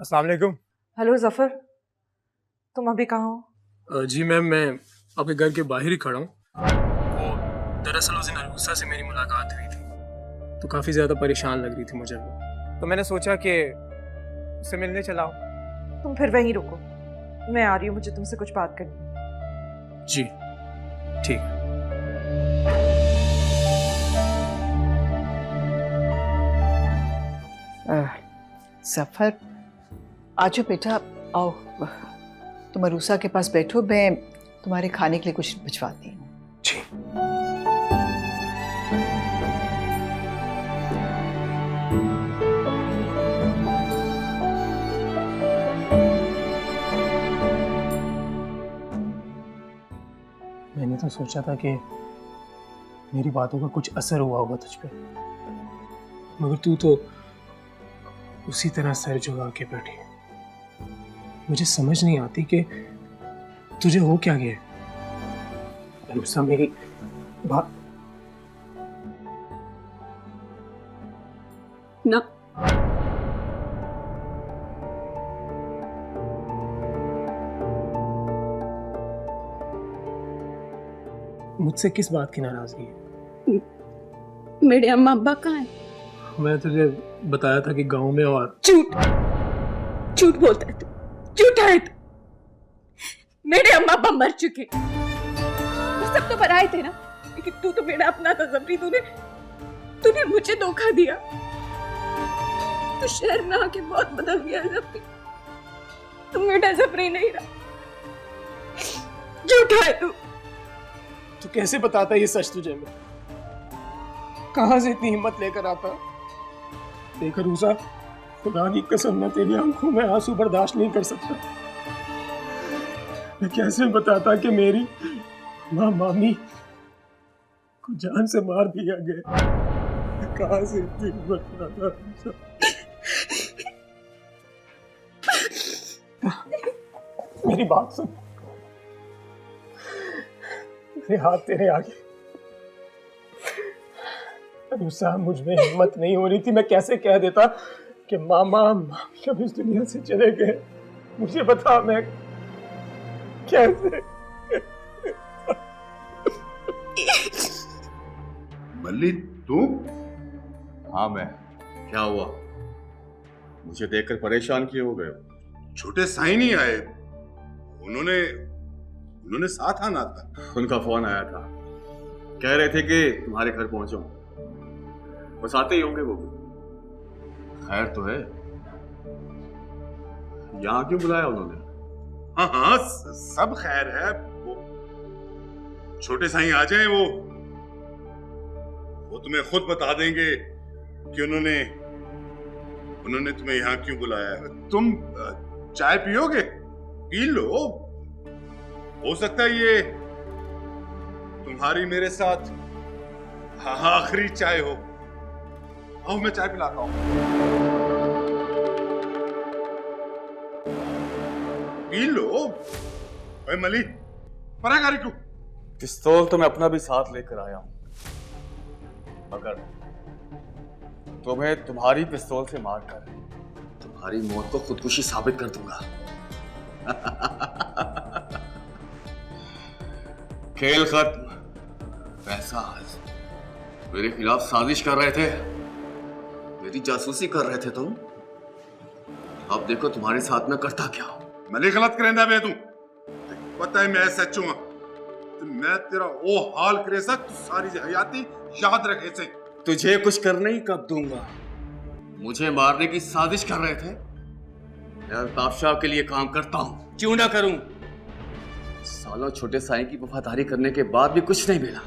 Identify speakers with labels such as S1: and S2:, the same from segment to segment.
S1: अस्सलाम वालेकुम।
S2: हेलो जफर, तुम अभी कहाँ हो?
S1: जी मैम, मैं आपके घर के बाहर ही खड़ा हूँ। वो दरअसल उस दिन अरूसा से मेरी मुलाकात हुई थी, तो काफ़ी ज़्यादा परेशान लग रही थी मुझे वो। तो मैंने सोचा कि उससे मिलने चलाओ।
S2: तुम फिर वहीं रुको, मैं आ रही हूँ, मुझे तुमसे कुछ बात करनी है।
S1: जी ठीक है।
S3: सफर, आजो बेटा, आओ। तुम अरूसा के पास बैठो, मैं तुम्हारे खाने के लिए कुछ भिजवाती हूँ।
S1: जी। मैंने तो सोचा था कि मेरी बातों का कुछ असर हुआ होगा तुझ पे, मगर तू तो उसी तरह सर झुका के बैठी है। मुझे समझ नहीं आती कि तुझे हो क्या गया। अरूसा मेरी बात
S4: ना,
S1: मुझसे किस बात की नाराजगी है?
S4: मेरे अम्मा अब्बा कहाँ हैं?
S1: मैं तुझे बताया था कि गांव में, और
S4: झूठ झूठ बोलता है तू, झूठा है तू। मेरे अम्मा अब्बा मर चुके, वो सब तो बनाए थे ना, लेकिन तू तो मेरा अपना था जबरी। तूने मुझे धोखा दिया। तू शहर में आके बहुत बदल गया जबरी। तू मेरा जबरी नहीं रहा, झूठा है तू।
S1: तू कैसे बताता ये सच तुझे? मैं कहां से इतनी हिम्मत लेकर आता? देख अरूसा, खुदा की कसम, मैं तेरी आंखों में आंसू बर्दाश्त नहीं कर सकता। मैं कैसे बताता कि मेरी मामी को जान से मार दिया गया? कहां से इतनी हिम्मत लाता? मेरी बात सुन, मेरे हाथ तेरे आगे। अरूसा, मुझ में हिम्मत नहीं हो रही थी। मैं कैसे कह देता कि मामा मामी अब इस दुनिया से चले गए? मुझे बता, मैं कैसे?
S5: मल्ली, तू? हाँ मैं। क्या हुआ? मुझे देखकर परेशान क्यों हो गए? छोटे साईं नहीं आए? उन्होंने साथ आना था। उनका फोन आया था, कह रहे थे कि तुम्हारे घर पहुंचो, बस आते ही होंगे वो भी। खैर तो है, यहाँ क्यों बुलाया उन्होंने? हाँ हाँ, सब खैर है। वो छोटे साईं आ जाएं, वो तुम्हें खुद बता देंगे कि उन्होंने तुम्हें यहाँ क्यों बुलाया है। तुम चाय पियोगे? पी लो, हो सकता है ये तुम्हारी मेरे साथ आखिरी चाय हो। आओ, मैं चाय पिलाता हूँ। P low. ओए मली, पराकारी क्यों? पिस्तौल तो मैं अपना भी साथ लेकर आया हूं, मगर तुम्हें तुम्हारी पिस्तौल से मारकर तुम्हारी मौत को खुदकुशी साबित कर दूंगा। खेल खत्म, पैसा। मेरे खिलाफ साजिश कर रहे थे, मेरी जासूसी कर रहे थे तुम। अब देखो तुम्हारे साथ में करता क्या हूं। मैंने गलत करेंदा बे तू, पता है मैं सच हूं। मैं तेरा ओ हाल करे सा तू सारी हयाती याद रखे से। तुझे कुछ करने ही कब दूंगा। मुझे मारने की साजिश कर रहे थे। मैं अल्ताफ शाह के लिए काम करता हूं, क्यों ना करूं। सालों छोटे साईं की वफादारी करने के बाद भी कुछ नहीं मिला,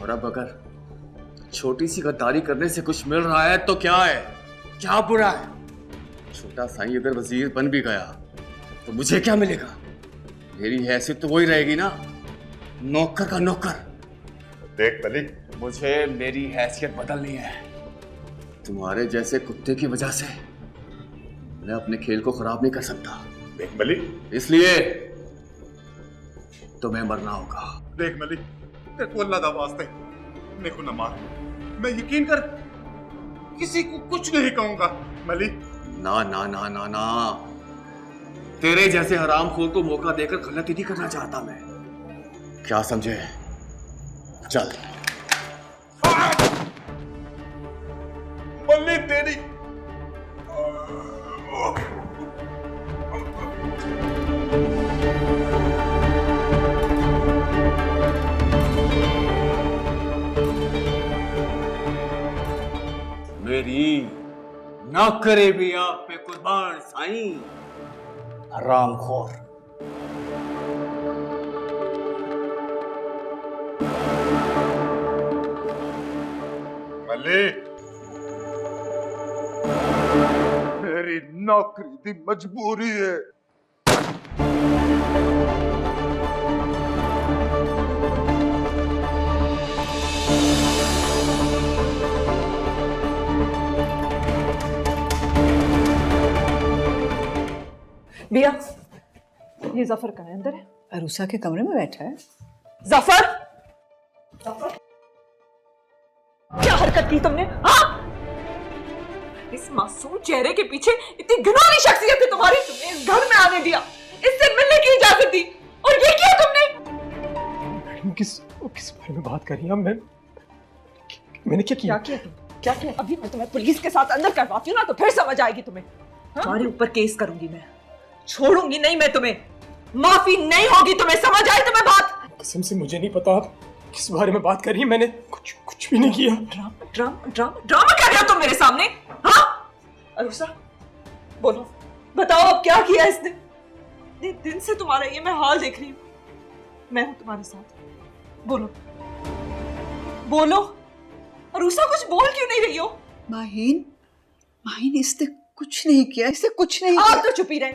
S5: और अब अगर छोटी सी गद्दारी करने से कुछ मिल रहा है तो क्या है, क्या बुरा है। छोटा साईं अगर वजीर बन भी गया तो मुझे क्या मिलेगा? मेरी हैसियत तो वही रहेगी ना, नौकर का नौकर। देख मलिक, मुझे मेरी हैसियत बदलनी है। तुम्हारे जैसे कुत्ते की वजह से मैं अपने खेल को खराब नहीं कर सकता। देख मलिक, इसलिए तुम्हें मरना होगा। देख मलिक, तेरे को अल्लाह दा वास्ते मेरे को न मार। मैं यकीन कर किसी को कुछ नहीं कहूंगा। मलिक, ना ना ना ना ना, तेरे जैसे हरामखोर को मौका देकर गलती नहीं करना चाहता मैं, क्या समझे? चल।
S6: मल्ली तेरी
S5: मेरी ना करे भी आप पे कुर्बान साईं, हरामखोर।
S6: मल्ली मेरी नौकरी दी मजबूरी है।
S2: बिया, ये जफर कहाँ है? अंदर है?
S3: अरूसा के कमरे में बैठा है।
S2: जफर, क्या हरकत की तुमने? हाँ, इस मासूम चेहरे के पीछे इतनी घिनौनी शख्सियत है तुम्हारी। तुमने इस घर में आने दिया, इससे मिलने की इजाजत दी, और ये किया तुमने।
S1: किस बारे में बात कर रही हैं? मैंने क्या किया?
S2: क्या किया तुम? क्या किया? अभी मैं तुम्हें पुलिस के साथ अंदर करवाती हूँ ना, तो फिर समझ आएगी तुम्हें। तुम्हारे ऊपर केस करूंगी मैं, छोड़ूंगी नहीं मैं तुम्हें, माफी नहीं होगी तुम्हें, समझ आई तुम्हें बात?
S1: कसम से मुझे नहीं पता आप किस बारे में बात कर रही हैं। मैंने कुछ भी नहीं किया।
S2: ड्रामा कर रहे हो तुम मेरे सामने? हाँ अरूसा, बोलो, बताओ अब क्या किया इसने? दिन से तुम्हारा ये मैं हाल देख रही हूँ। मैं हूं तुम्हारे साथ, बोलो बोलो। अरूसा, कुछ बोल क्यों नहीं रही हो?
S3: माहीन इसने कुछ नहीं किया, इसने कुछ नहीं
S2: आप
S3: किया।
S2: तो चुप ही रहे,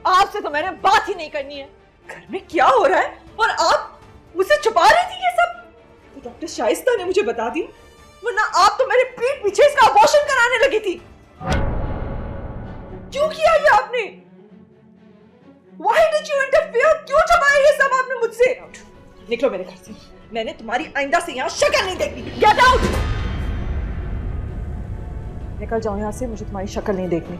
S2: आपसे तो मैंने बात ही नहीं करनी है। घर में क्या हो रहा है और आप मुझसे छुपा रही थी ये सब? तो डॉक्टर शाइस्ता ने मुझे बता दी, वरना आप तो मेरे पीठ पीछे इसका अबॉर्शन कराने लगी थी। क्यों किया ये आपने? Why did you interfere? क्यों छुपाया ये सब आपने मुझसे? निकलो मेरे घर से, मैंने तुम्हारी आइंदा से यहाँ शक्ल नहीं देखनी। Get out! निकल जाओ यहाँ से, मुझे तुम्हारी शक्ल नहीं देखनी।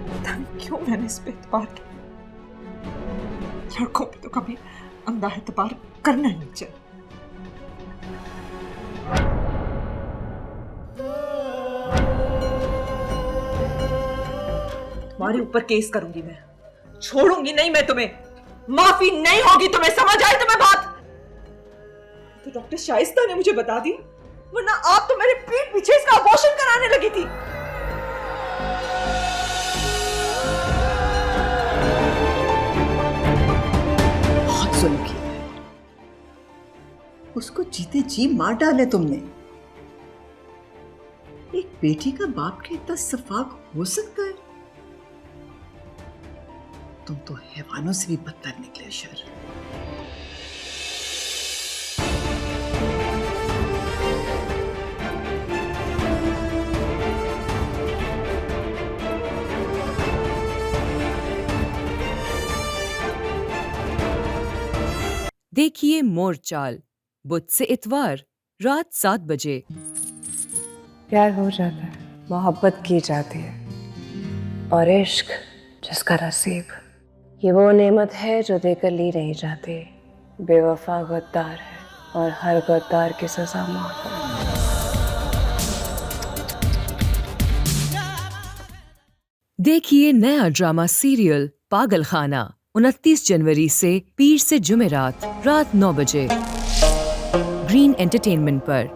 S2: पता नहीं क्यों मैंने इस पे एतबार किया। लड़कों पे तो कभी अंधा एतबार करना ही नहीं चाहिए। तुम्हारे ऊपर केस करूंगी मैं, छोड़ूंगी नहीं मैं तुम्हें, माफी नहीं होगी तुम्हें, समझ आई तुम्हें बात? तो डॉक्टर शाइस्ता ने मुझे बता दी, वरना आप तो मेरे पीठ पीछे इसका अबॉर्शन कराने लगी थी।
S3: बहुत जुल्म किया है, उसको जीते जी मार डाले तुमने। एक बेटी का बाप के इतना सफाक हो सकता है? तुम तो हैवानों से भी बदतर निकले शर।
S7: देखिए मोरचाल, बुध से इतवार रात 7 बजे।
S8: प्यार हो जाता है, मोहब्बत की जाती है, और इश्क जिसका नसीब, ये वो नेमत है जो देकर ली नहीं जाती। बेवफा गद्दार है और हर गद्दार की सजा मौत है।
S7: देखिए नया ड्रामा सीरियल पागल खाना 29 जनवरी से पीर से जुमेरात रात 9 बजे ग्रीन एंटरटेनमेंट पर।